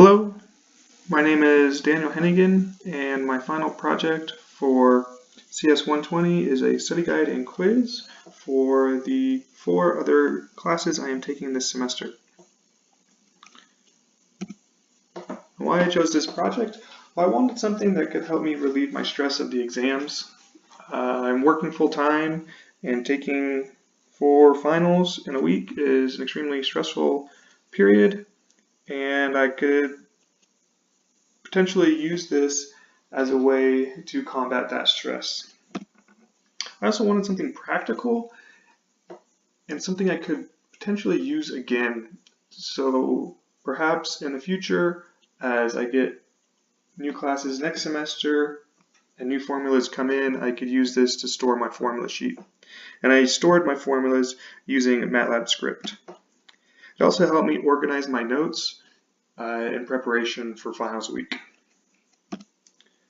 Hello, my name is Daniel Henigan, and my final project for CS 120 is a study guide and quiz for the 4 other classes I am taking this semester. Why I chose this project? Well, I wanted something that could help me relieve my stress of the exams. I'm working full-time, and taking 4 finals in a week is an extremely stressful period, and I could potentially use this as a way to combat that stress. I also wanted something practical and something I could potentially use again. So perhaps in the future, as I get new classes next semester and new formulas come in, I could use this to store my formula sheet. And I stored my formulas using MATLAB script. It also helped me organize my notes in preparation for finals week.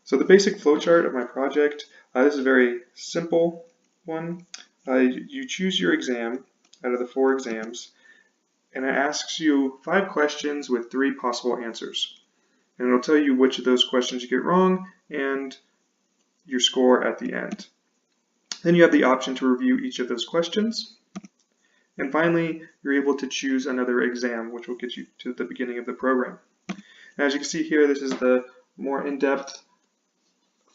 So the basic flowchart of my project, this is a very simple one. You choose your exam out of the 4 exams, and it asks you 5 questions with 3 possible answers. And it'll tell you which of those questions you get wrong and your score at the end. Then you have the option to review each of those questions. And finally, you're able to choose another exam, which will get you to the beginning of the program. And as you can see here, this is the more in-depth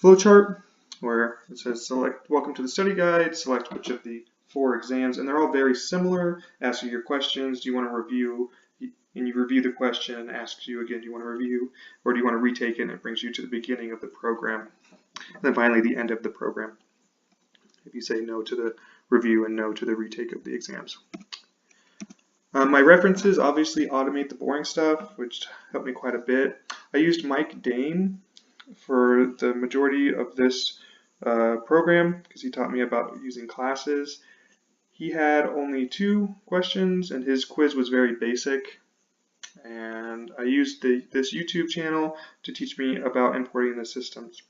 flowchart where it says select welcome to the study guide, select which of the 4 exams, and they're all very similar. Asks you your questions, do you want to review, and you review the question, asks you again, do you want to review, or do you want to retake it, and it brings you to the beginning of the program. And then finally the end of the program, if you say no to the review and no to the retake of the exams. My references obviously automate the boring stuff, which helped me quite a bit. I used Mike Dane for the majority of this program because he taught me about using classes. He had only 2 questions and his quiz was very basic, and I used this YouTube channel to teach me about importing the systems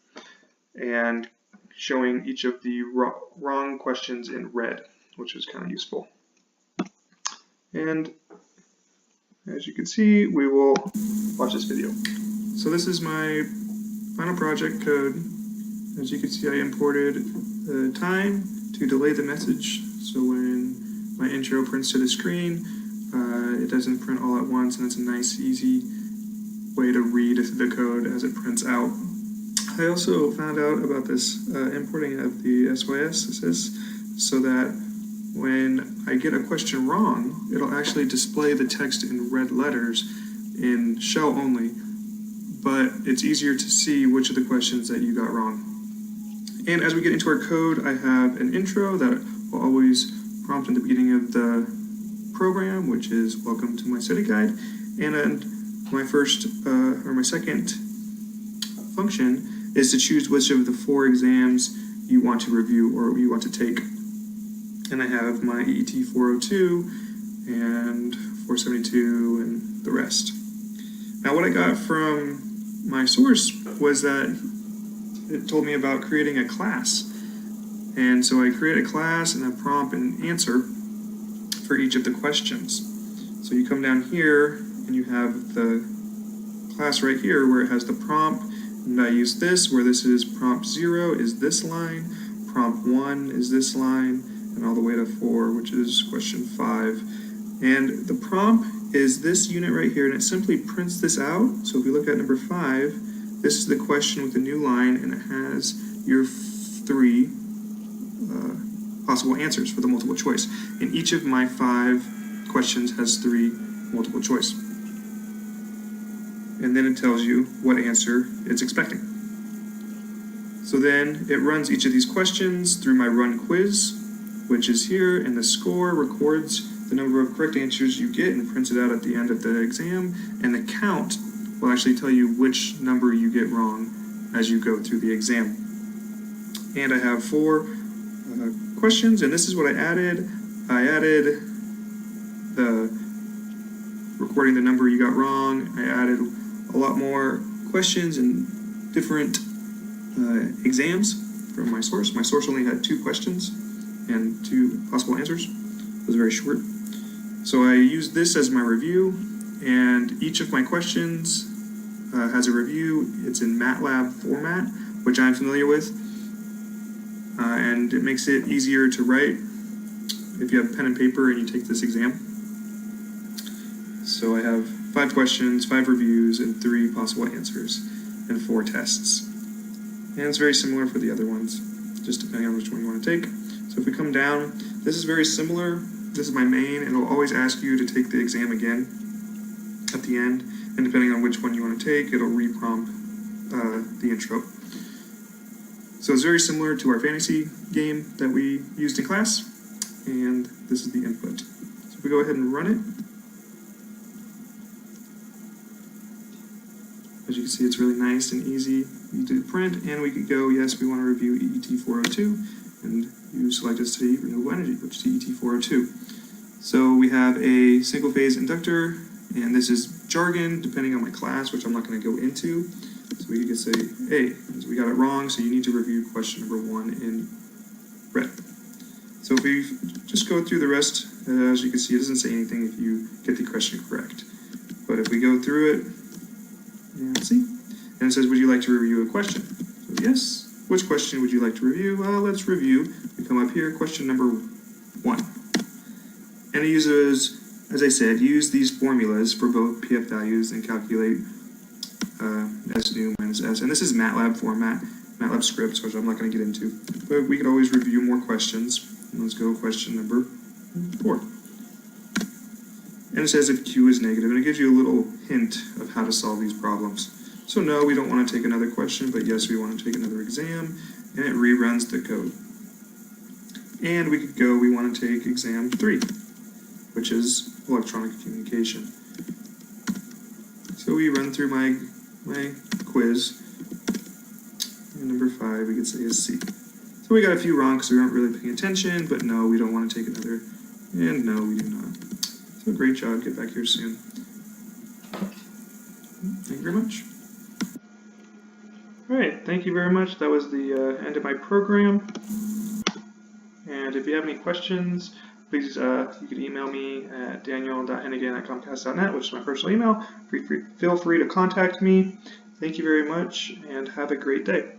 and showing each of the wrong questions in red, which was kind of useful. And as you can see, we will watch this video. So this is my final project code. As you can see, I imported the time to delay the message. So when my intro prints to the screen, it doesn't print all at once, and it's a nice, easy way to read the code as it prints out. I also found out about this importing of the SYS so that when I get a question wrong, it'll actually display the text in red letters in shell only, but it's easier to see which of the questions that you got wrong. And as we get into our code, I have an intro that will always prompt in the beginning of the program, which is welcome to my study guide, and my second function is to choose which of the 4 exams you want to review or you want to take. And I have my EET 402 and 472 and the rest. Now what I got from my source was that it told me about creating a class. And so I create a class and a prompt and answer for each of the questions. So you come down here and you have the class right here where it has the prompt, and I use this where this is prompt 0 is this line, prompt 1 is this line, and all the way to 4, which is question 5. And the prompt is this unit right here, and it simply prints this out. So if we look at number 5, this is the question with the new line, and it has your 3 possible answers for the multiple choice. And each of my 5 questions has 3 multiple choice. And then it tells you what answer it's expecting. So then it runs each of these questions through my run quiz, which is here, and the score records the number of correct answers you get and prints it out at the end of the exam, and the count will actually tell you which number you get wrong as you go through the exam. And I have 4 questions, and this is what I added. I added the recording the number you got wrong. I added a lot more questions and different exams from my source. My source only had 2 questions and 2 possible answers. It was very short. So I used this as my review, and each of my questions has a review. It's in MATLAB format, which I'm familiar with, and it makes it easier to write if you have pen and paper and you take this exam. So I have 5 questions, 5 reviews, and 3 possible answers, and 4 tests. And it's very similar for the other ones, just depending on which one you want to take. So if we come down, this is very similar. This is my main. It'll always ask you to take the exam again at the end, and depending on which one you want to take, it'll re-prompt the intro. So it's very similar to our fantasy game that we used in class, and this is the input. So if we go ahead and run it, as you can see, it's really nice and easy. You do print, and we could go, yes, we want to review EET 402, and you select as to renewable energy, which is EET 402. So we have a single phase inductor, and this is jargon depending on my class, which I'm not going to go into. So we could say, hey, we got it wrong, so you need to review question number 1 in red. So if we just go through the rest, as you can see, it doesn't say anything if you get the question correct. But if we go through it, and see, and it says, would you like to review a question? So yes. Which question would you like to review? Well, let's review. We come up here, question number 1. And it uses, as I said, use these formulas for both PF values and calculate S new minus S. And this is MATLAB format, MATLAB scripts, which I'm not going to get into. But we could always review more questions. And let's go question number 4. And it says if Q is negative, and it gives you a little hint of how to solve these problems. So no, we don't want to take another question, but yes, we want to take another exam, and it reruns the code. And we could go, we want to take exam 3, which is electronic communication. So we run through my quiz, and number 5 we could say is C. So we got a few wrong because we weren't really paying attention, but no, we don't want to take another, and no, we do not. So great job, get back here soon. Thank you very much. Alright, thank you very much. That was the end of my program. And if you have any questions, please you can email me at daniel.henigan@comcast.net, which is my personal email. Feel free to contact me. Thank you very much, and have a great day.